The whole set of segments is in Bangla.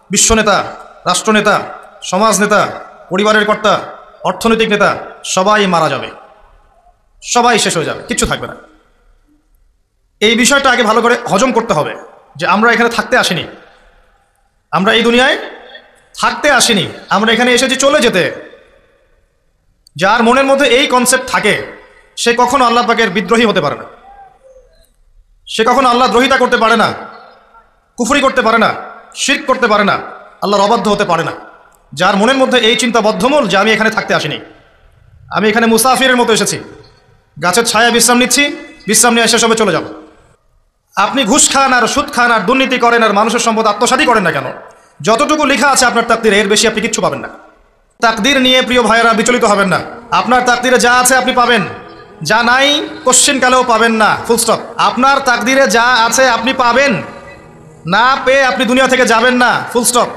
বিশ্বনেতা, রাষ্ট্রনেতা, সমাজ নেতা, পরিবারের কর্তা, অর্থনৈতিক নেতা সবাই মারা যাবে, সবাই শেষ হয়ে যাবে, কিচ্ছু থাকবে না। এই বিষয়টা আগে ভালো করে হজম করতে হবে যে আমরা এখানে থাকতে আসিনি, আমরা এই দুনিয়ায় থাকতে আসিনি, আমরা এখানে এসেছি চলে যেতে। যার মনের মধ্যে এই কনসেপ্ট থাকে সে কখনো আল্লাহ পাকের বিদ্রোহী হতে পারে না, সে কখনো আল্লাহ দ্রোহিতা করতে পারে না, কুফরি করতে পারে না, শিরক করতে পারে না, আল্লাহর অবাধ্য হতে পারে না। যার মনের মধ্যে এই চিন্তা বদ্ধমূল যে আমি এখানে থাকতে আসিনি, আমি এখানে মুসাফিরের মতো এসেছি, গাছের ছায়া বিশ্রাম নিচ্ছি, বিশ্রাম নিয়ে এসে সবে চলে যাব। আপনি ঘুষ খান আর সুদ খান আর দুর্নীতি করেন আর মানুষের সম্পদ আত্মসাৎই করেন না কেন, যতটুকু লেখা আছে আপনার তাকদিরে এর বেশি আপনি কিচ্ছু পাবেন না। তাকদির নিয়ে প্রিয় ভাইয়েরা বিচলিত হবেন না। আপনার তাকদিরে যা আছে আপনি পাবেন, যা নাই কোশ্চেন কালেও পাবেন না, ফুল স্টপ। আপনার তাকদিরে যা আছে আপনি পাবেন, না পেয়ে আপনি দুনিয়া থেকে যাবেন না, ফুল স্টপ।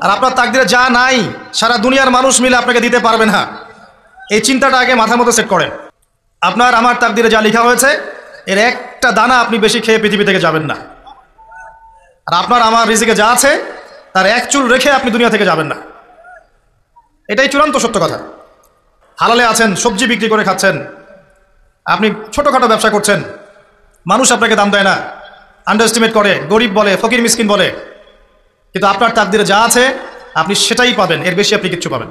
আর আপনার তাকদিরে যা নাই সারা দুনিয়ার মানুষ মিলে আপনাকে দিতে পারবেন না, এই চিন্তাটা আগে মাথার মধ্যে সেট করেন। আপনার আমার তাকদিরে যা লেখা হয়েছে এর একটা দানা আপনি বেশি খেয়ে পৃথিবী থেকে যাবেন না। আর আপনার আমার রিজিকে যা আছে তার এক চুল রেখে আপনি দুনিয়া থেকে যাবেন না, এটাই চূড়ান্ত সত্য কথা। হালালে আছেন, সবজি বিক্রি করে খাচ্ছেন, আপনি ছোটোখাটো ব্যবসা করছেন, মানুষ আপনাকে দাম দেয় না, আন্ডার এস্টিমেট করে, গরিব বলে, ফকির মিসকিন বলে, কিন্তু আপনার তাকদিরে যা আছে আপনি সেটাই পাবেন, এর বেশি আপনি কিচ্ছু পাবেন।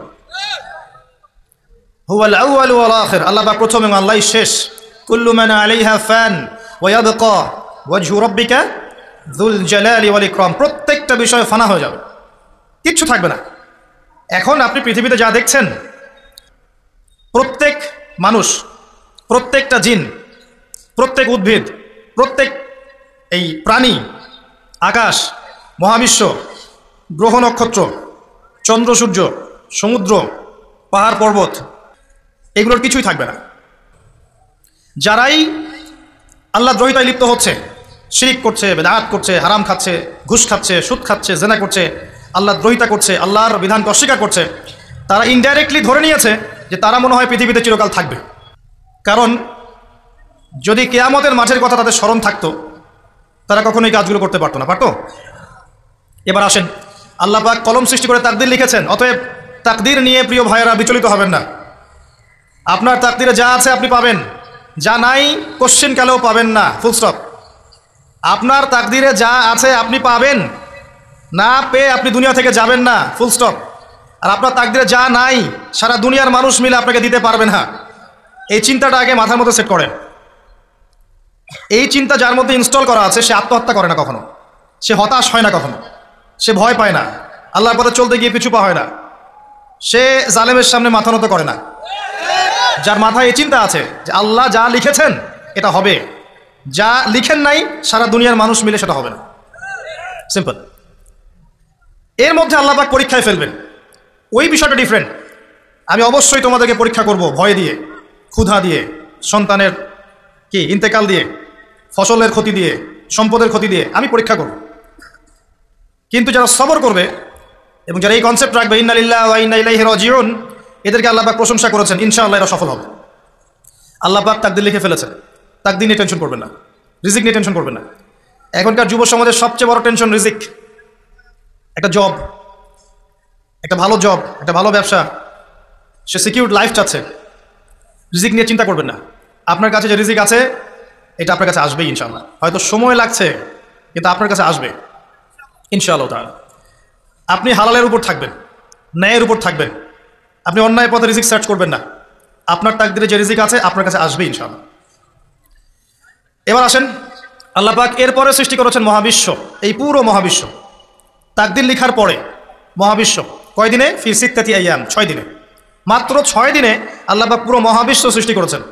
হুয়াল আউয়াল ওয়াল আখির, আল্লাহ পাক প্রথম এবং আল্লাহই শেষ। কুল্লু মান আলাইহা ফান ওয়া ইয়াবকা ওয়াজহু রাব্বিকা যুল জালালি ওয়াল ইকরাম, প্রত্যেকটা বিষয় ফানা হয়ে যাবে, কিচ্ছু থাকবে না। এখন আপনি পৃথিবীতে যা দেখছেন, প্রত্যেক মানুষ, প্রত্যেকটা জিন, প্রত্যেক উদ্ভিদ, প্রত্যেক এই প্রাণী, আকাশ, মহাবিশ্ব, গ্রহ নক্ষত্র, চন্দ্র সূর্য, সমুদ্র, পাহাড় পর্বত, এগুলোর কিছুই থাকবে না। যারাই আল্লাহ দ্রোহিতায় লিপ্ত হচ্ছে, শিরক করছে, বেদাত করছে, হারাম খাচ্ছে, ঘুষ খাচ্ছে, সুদ খাচ্ছে, জেনা করছে, আল্লাহ দ্রোহিতা করছে, আল্লাহর বিধানকে অস্বীকার করছে, তারা ইনডাইরেক্টলি ধরে নিয়েছে যে তারা মনে হয় পৃথিবীতে চিরকাল থাকবে। কারণ যদি কিয়ামতের মাঠের কথা তাদের স্মরণ থাকতো তারা কখনোই কাজগুলো করতে পারতো না, পারতো? এবার আসেন, আল্লাহ পাক কলম সৃষ্টি করে তাকদির লিখেছেন, অতএব তাকদির নিয়ে প্রিয় ভাইয়েরা বিচলিত হবেন না। আপনার তাকদিরে যা আছে আপনি পাবেন, যা নাই কোশ্চেন কালেও পাবেন না, ফুল স্টপ। আপনার তাকদিরে যা আছে আপনি পাবেন, না পেয়ে আপনি দুনিয়া থেকে যাবেন না, ফুল স্টপ। আর আপনার তাকদিরে যা নাই সারা দুনিয়ার মানুষ মিলে আপনাকে দিতে পারবেন না, এই চিন্তাটা আগে মাথার মধ্যে সেট করেন। এই চিন্তা যার মধ্যে ইনস্টল করা আছে সে আত্মহত্যা করে না কখনো, সে হতাশ হয় না কখনো, সে ভয় পায় না, আল্লাহর পথে চলতে গিয়ে পিছু পা হয় না, সে জালেমের সামনে মাথা নত করে না। যার মাথায় এই চিন্তা আছে যে আল্লাহ যা লিখেছেন এটা হবে, যা লিখেন নাই সারা দুনিয়ার মানুষ মিলে সেটা হবে না, সিম্পল। এর মধ্যে আল্লাহ পাক পরীক্ষায় ফেলবেন, ওই বিষয়টা ডিফারেন্ট। আমি অবশ্যই তোমাদেরকে পরীক্ষা করব, ভয় দিয়ে, ক্ষুধা দিয়ে, সন্তানের কি ইন্তেকাল দিয়ে, ফসলের ক্ষতি দিয়ে, সম্পদের ক্ষতি দিয়ে আমি পরীক্ষা করব। কিন্তু যারা সবর করবে এবং যারা এই কনসেপ্ট রাখবে ইন্না লিল্লাহি ওয়া ইন্না ইলাইহি রাজিউন, এদেরকে আল্লাহ পাক প্রশংসা করেছেন, ইনশাআল্লাহ এরা সফল হবে। আল্লাহ পাক তাকদির লিখে ফেলেছেন, তাকদির নিয়ে টেনশন করবেন না, রিজিক নিয়ে টেনশন করবেন না। এখনকার যুব সমাজের সবচেয়ে বড় টেনশন রিজিক। একটা জব, একটা ভালো জব, একটা ভালো ব্যবসা, সে সিকিউরড লাইফ চাচ্ছে, রিজিক নিয়ে চিন্তা করবেন না। আপনার কাছে যে রিজিক আছে এটা আপনার কাছে আসবেই ইনশাআল্লাহ, হয়তো সময় লাগছে কিন্তু আপনার কাছে আসবে ইনশাআল্লাহ তাআলা। আপনি হালালের উপর থাকবেন, ন্যায়ের উপর থাকবেন, আপনি অন্যায় পথে রিজিক সার্চ করবেন না, আপনার তাকদিরে যে রিজিক আছে আপনার কাছে আসবে ইনশাআল্লাহ। এবার আসেন, আল্লাহ পাক এরপরে সৃষ্টি করেছেন মহাবিশ্ব, এই পুরো মহাবিশ্ব। তাকদির লিখার পরে মহাবিশ্ব কয় দিনে? ফি সিত্তাতি আইয়াম, 6 দিনে, মাত্র 6 দিনে আল্লাহ পাক পুরো মহাবিশ্ব সৃষ্টি করেছেন।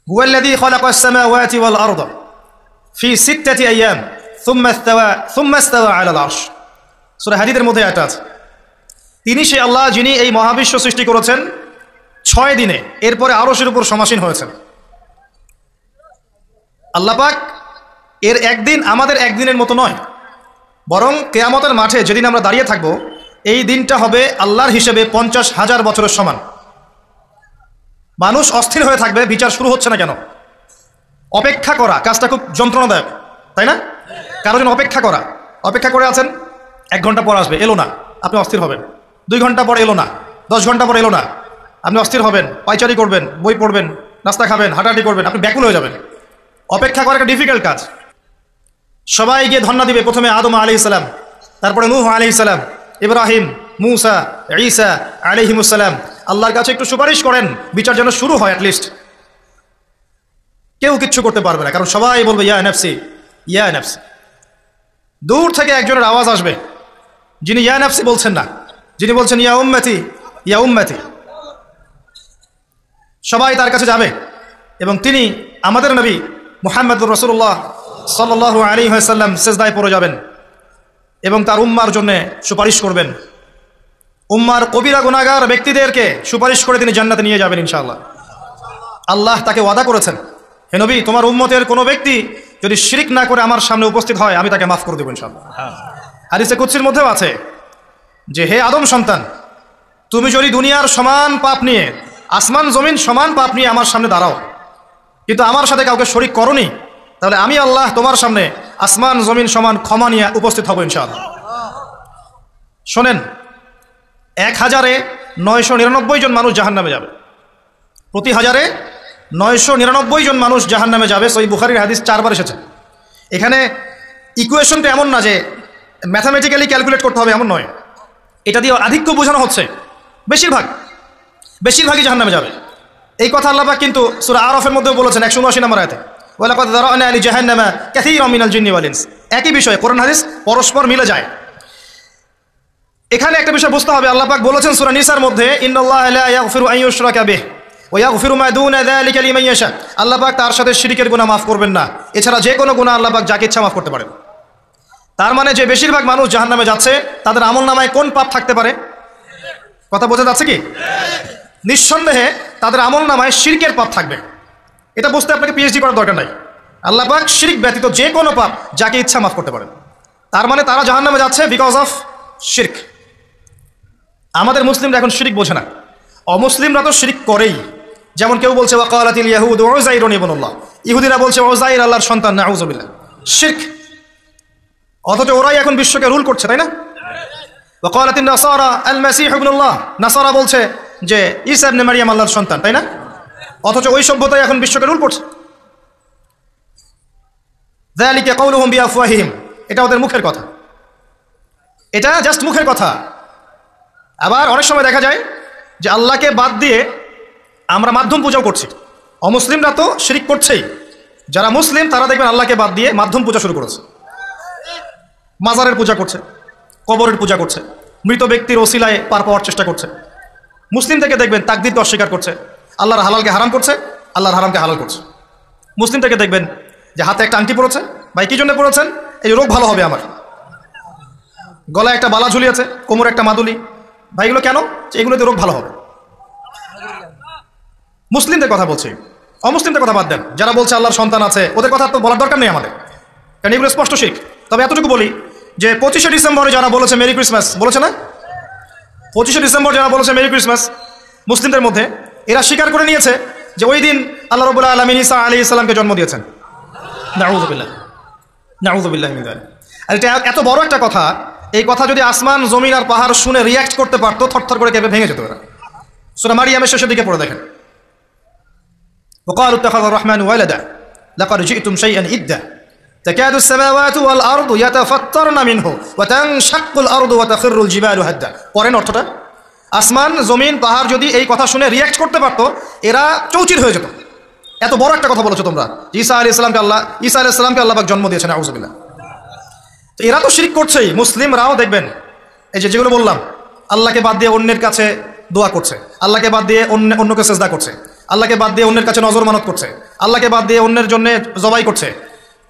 হুয়াল্লাযী খালাকাস সামাওয়াতি ওয়াল আরদা ফি সিত্তাতি আইয়াম সুম্মা ইস্তাওয়া আলাল আরশ, সূরা হাদীদের মধ্যে এটা আছে। তিনি সেই আল্লাহ যিনি এই মহাবিশ্ব সৃষ্টি করেছেন 6 দিনে, এরপরে আরশের উপর সমাসীন হয়েছেন। আল্লাহ পাক এর একদিন আমাদের একদিনের মতো নয়, বরং কিয়ামতের মাঠে যেদিন আমরা দাঁড়িয়ে থাকব এই দিনটা হবে আল্লাহর হিসেবে 50,000 বছরের সমান। মানুষ অস্থির হয়ে থাকবে, বিচার শুরু হচ্ছে না কেন, অপেক্ষা করা কাজটা খুব যন্ত্রণাদায়ক, তাই না? কারো জন্য অপেক্ষা করা, অপেক্ষা করে আছেন, 1 ঘন্টা পর আসবে, এলো না, আপনি অস্থির হবেন। 2 ঘন্টা পর এলো না, 10 ঘন্টা পর এলো না, আপনি অস্থির হবেন, পাইচারি করবেন, বই পড়বেন, নাস্তা খাবেন, হাঁটাহাঁটি করবেন, আপনি ব্যাকুল হয়ে যাবেন। অপেক্ষা করা একটা ডিফিকাল্ট কাজ। সবাই গিয়ে ধন্না দিবে, প্রথমে আদম আলাইহিস সালাম, তারপরে নূহ আলাইহিস সালাম, ইব্রাহিম, মূসা, ঈসা আলাইহিমুস সালাম। আল্লাহর কাছে একটু সুপারিশ করেন, বিচার যেন শুরু হয় অ্যাটলিস্ট। কেউ কিচ্ছু করতে পারবে না, কারণ সবাই বলবে ইয়া নাফসি, ইয়া নাফসি। দূর থেকে একজনের আওয়াজ আসবে, যিনি ইয়া নাফসি বলছেন না, যিনি বলছেন ইয়া উম্মতি, ইয়া উম্মতি। সবাই তার কাছে যাবে এবং তিনি আমাদের নবী মুহাম্মদুর রাসূলুল্লাহ সাল্লাল্লাহু আলাইহি ওয়াসাল্লাম সিজদায় পড়ে যাবেন এবং তার উম্মার জন্য সুপারিশ করবেন। উম্মার কবিরা গুনাহগার ব্যক্তিদেরকে সুপারিশ করে তিনি জান্নাতে নিয়ে যাবেন ইনশাআল্লাহ। আল্লাহ তাকে ওয়াদা করেছেন, হে নবী, তোমার উম্মতের কোনো ব্যক্তি যদি শিরিক না করে আমার সামনে উপস্থিত হয়, আমি তাকে মাফ করে দেব ইনশাআল্লাহ। হাদিসে কুদসির মধ্যেও আছে যে হে আদম সন্তান, তুমি যদি দুনিয়ার সমান পাপ নিয়ে, আসমান জমিন সমান পাপ নিয়ে আমার সামনে দাঁড়াও, কিন্তু আমার সাথে কাউকে শরিক করনি, তাহলে আমি আল্লাহ তোমার সামনে আসমান জমিন সমান ক্ষমা নিয়ে উপস্থিত হব ইনশাআল্লাহ। শোনেন, 1000-999 জন মানুষ জাহান্নামে যাবে, প্রতি 1000-999 জন মানুষ জাহান্নামে যাবে। সহিহ বুখারীর হাদিস 4 বার এসেছে। এখানে ইকুয়েশনটা এমন না যে ম্যাথামেটিক্যালি ক্যালকুলেট করতে হবে, এমন নয়। এটা দিয়ে আধিক্য বোঝানো হচ্ছে, বেশিরভাগই জাহান্নামে যাবে। এই কথা আল্লাহ পাক কিন্তু সূরা আরাফের মধ্যেও বলেছেন 179 নম্বর আয়াতে, ওয়ালাকাদ যারানা লিজাহান্নামা কাসীরাম মিনাল জিন্নি ওয়াল ইনস। একই বিষয়, কোরআন হাদিস পরস্পর মিলে যায়। এখানে একটা বিষয় বুঝতে হবে, আল্লাহ পাক বলেছেন সূরা নিসার মধ্যে, ইন্নাল্লাহা লা ইয়াগফিরু আন ইউশরাকা বিহি ওয়া ইয়াগফিরু মা দুনা যালিকা লিমান ইয়াশা। আল্লাহ পাক তার সাথে শিরকের গুনাহ মাফ করবেন না, এছাড়া যে কোনো গুনাহ আল্লাহ পাক যাকে ইচ্ছা মাফ করতে পারেন। তার মানে যে বেশিরভাগ মানুষ জাহান্নামে যাচ্ছে, তাদের আমলনামায় কোন পাপ থাকতে পারে? কথা বোঝা যাচ্ছে কি? নিঃসন্দেহে তাদের আমলনামায় শিরকের পাপ থাকবে। এটা বুঝতে আপনাকে পিএইচডি করার দরকার নাই। আল্লাহ পাক শিরক ব্যতীত যে কোনো পাপ যাকে ইচ্ছা মাফ করতে পারেন। তার মানে তারা জাহান্নামে যাচ্ছে বিকজ অফ শিরক। আমাদের মুসলিমরা এখন শিরক বোঝে না, অমুসলিমরা তো শিরক করেই। যেমন কেউ বলছে ওয়াকালাতিল ইয়াহুদ উযাইরুন ইবনুল্লাহ, ইহুদিরা বলছে উযাইর আল্লাহর সন্তান, নাউযুবিল্লাহ, শিরক। অথচ ওরাই এখন বিশ্বকে রুল করছে, তাই না? ওয়াকালাতিন নাসারা আল মাসীহ ইবনুল্লাহ, নাসারা বলছে যে ঈসা ইবনে মারইয়াম আল্লাহর সন্তান, তাই না? অথচ ওই সভ্যতাই এখন বিশ্বকে রুল করছে। যালিকা কাউলুহুম বিআফওয়াহিহিম, এটা ওদের মুখের কথা, এটা জাস্ট মুখের কথা। আবার অনেক সময় দেখা যায় যে আল্লাহকে বাদ দিয়ে আমরা মাধ্যম পূজাও করছি। অমুসলিমরা তো শিরক করছেই, যারা মুসলিম তারা দেখবেন আল্লাহকে বাদ দিয়ে মাধ্যম পূজা শুরু করেছে। মাজারের পূজা করছে, কবরের পূজা করছে, মৃত ব্যক্তির ওসিলায় পার পাওয়ার চেষ্টা করছে। মুসলিম থেকে দেখবেন তাকদীরকে অস্বীকার করছে, আল্লাহর হালালকে হারাম করছে, আল্লাহর হারামকে হালাল করছে। মুসলিম থেকে দেখবেন যে হাতে একটা আংটি পরেছে, ভাই কি জন্য পরেছেন? এই রোগ ভালো হবে আমার। গলায় একটা বালা ঝুলিয়েছে, কোমরে একটা মাদুলি, ভাই এগুলো কেন? এগুলোতে রোগ ভালো হবে। মুসলিমদের কথা বলছি, অমুসলিমদের কথা বাদ দেন। যারা বলছে আল্লাহর সন্তান আছে, ওদের কথা তো বলার দরকার নেই আমাদের, কারণ এগুলো স্পষ্ট শিরক। তবে এতটুকু বলি যে 25শে ডিসেম্বরে যারা বলেছে মেরি ক্রিসমাস, বলেছে না? 25শে ডিসেম্বর যারা বলেছে মেরি ক্রিসমাস, মুসলিমদের মধ্যে এরা স্বীকার করে নিয়েছে যে ওই দিন আল্লাহ রাব্বুল আলামিন ঈসা আলাইহিস সালামকে জন্ম দিয়েছেন। নাউযুবিল্লাহ, নাউযুবিল্লাহি মিন যালিক। আর এটা এত বড় একটা কথা, এই কথা যদি আসমান জমিন আর পাহাড় শুনে রিয়াক্ট করতে পারতো, থরথর করে কেঁপে ভেঙে যেত এরা। সূরা মারিয়ামের শেষের দিকে পড়ে দেখেন, ওয়াকালু ইত্তাখাযার রাহমানু ওয়ালাদা লাকাদ জি'তুম শাইআন ইদ্দা তাকাদু আস-সামাওয়াতু ওয়াল আরদু ইয়াতাফাত্তারনা মিনহু ওয়া তানশাক্কুল আরদু ওয়া তাখিরুল জিবালু হাদ্দা। পড়েন অর্থটা। আসমান জমিন পাহাড় যদি এই কথা শুনে রিয়াক্ট করতে পারতো, এরা চৌচির হয়ে যেত। এত বড় একটা কথা বলেছো তোমরা, ঈসা আলাইহিস সালামকে আল্লাহ পাক জন্ম দিয়েছেন, নাউযুবিল্লাহ। তো এরা তো শিরক করছেই। মুসলিমরাও দেখবেন এই যে যেগুলো বললাম, আল্লাহকে বাদ দিয়ে অন্যের কাছে দোয়া করছে, আল্লাহকে বাদ দিয়ে অন্যকে সেজদা করছে, আল্লাহকে বাদ দিয়ে অন্যের কাছে নজর মানত করছে, আল্লাহকে বাদ দিয়ে অন্যের জন্য জবাই করছে,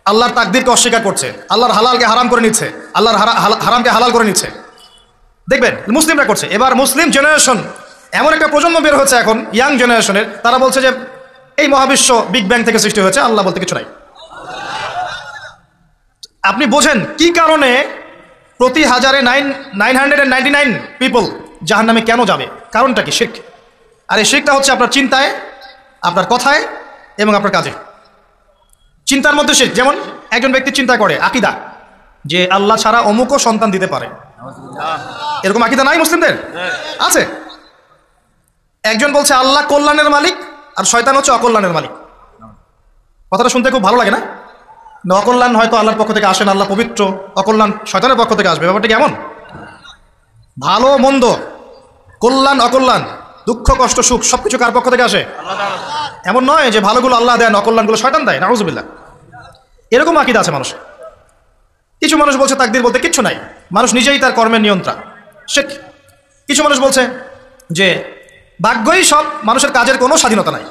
আল্লাহর তাকদীরকে অস্বীকার করছে, আল্লাহর হালালকে হারাম করে নিচ্ছে, আল্লাহর হারামকে হালাল করে নিচ্ছে। দেখবেন মুসলিমরা করছে। এবার মুসলিম জেনারেশন, এমন একটা প্রজন্ম বের হচ্ছে এখন ইয়াং জেনারেশনের, তারা বলছে যে এই মহাবিশ্ব বিগ ব্যাং থেকে সৃষ্টি হয়েছে, আল্লাহ বলতে কিছু নাই। আপনি বোঝেন কি কারণে প্রতি 999 পিপল জাহান্নামে কেন যাবে? কারণটা কি? শিরক। আর এই শিরকটা হচ্ছে আপনার চিন্তায়, আপনার কথায় এবং আপনার কাজে। চিন্তার মধ্যে শিরক। যেমন একজন ব্যক্তি চিন্তা করে আকীদা, যে আল্লাহ ছাড়া অমুকও সন্তান দিতে পারে। এরকম আকীদা নাই মুসলিমদের? আছে। একজন বলছে আল্লাহ কল্যাণের মালিক আর শয়তান হচ্ছে অকল্যাণের মালিক। কথাটা শুনতে খুব ভালো লাগে না? অকল্যাণ হয়তো আল্লাহর পক্ষ থেকে আসে না, আল্লাহ পবিত্র, অকল্যাণ শয়তানের পক্ষ থেকে আসবে। ব্যাপারটা কেমন? ভালো মন্দ, কল্যাণ অকল্যাণ, দুঃখ কষ্ট সুখ সবকিছু কার পক্ষ থেকে আসে? এমন নয় যে ভালোগুলো আল্লাহ দেন, অকল্যাণগুলো শয়তান দেয়, নাউযুবিল্লাহ। এরকম আকীদা আছে মানুষ। কিছু মানুষ বলছে তাকদীর বলতে কিচ্ছু নাই, মানুষ নিজেই তার কর্মের নিয়ন্ত্রণ। শিরক। কিছু মানুষ বলছে যে ভাগ্যই সব, মানুষের কাজের কোনো স্বাধীনতা নাই।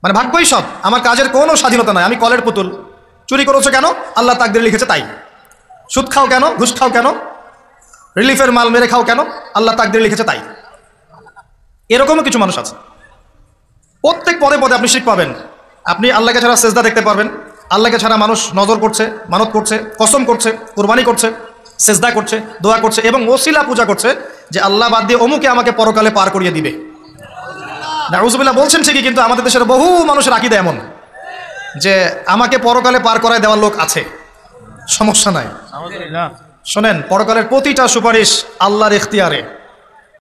মানে ভাগ্যই সব, আমার কাজের কোনো স্বাধীনতা নাই। আমি কলের পুতুল, চুরি করেছো কেন? আল্লাহ তাকদীরে লিখেছে তাই। সুদ খাও কেন? ঘুষ খাও কেন? রিলিফের মাল মেরে খাও কেন? আল্লাহ তাকদীরে লিখেছে তাই। এরকমও কিছু মানুষ আছে। প্রত্যেক পদে পদে আপনি শিরক পাবেন। আপনি আল্লাহকে ছাড়া সেজদা দেখতে পারবেন, আল্লাহকে ছাড়া মানুষ নজর করছে, মানত করছে, কসম করছে, কুরবানি করছে, সেজদা করছে, দোয়া করছে এবং ওসিলা পূজা করছে যে আল্লাহ বাদ দিয়ে অমুকে আমাকে পরকালে পার করিয়ে দিবে। নাউযুবিল্লাহ বলছেন ঠিকই, কিন্তু আমাদের দেশের বহু মানুষের আকীদা এমন যে আমাকে পরকালে পার করায় দেওয়ার লোক আছে, সমস্যা নাই। শোনেন, পরকালের প্রতিটা সুপারিশ আল্লাহর ইখতিয়ারে।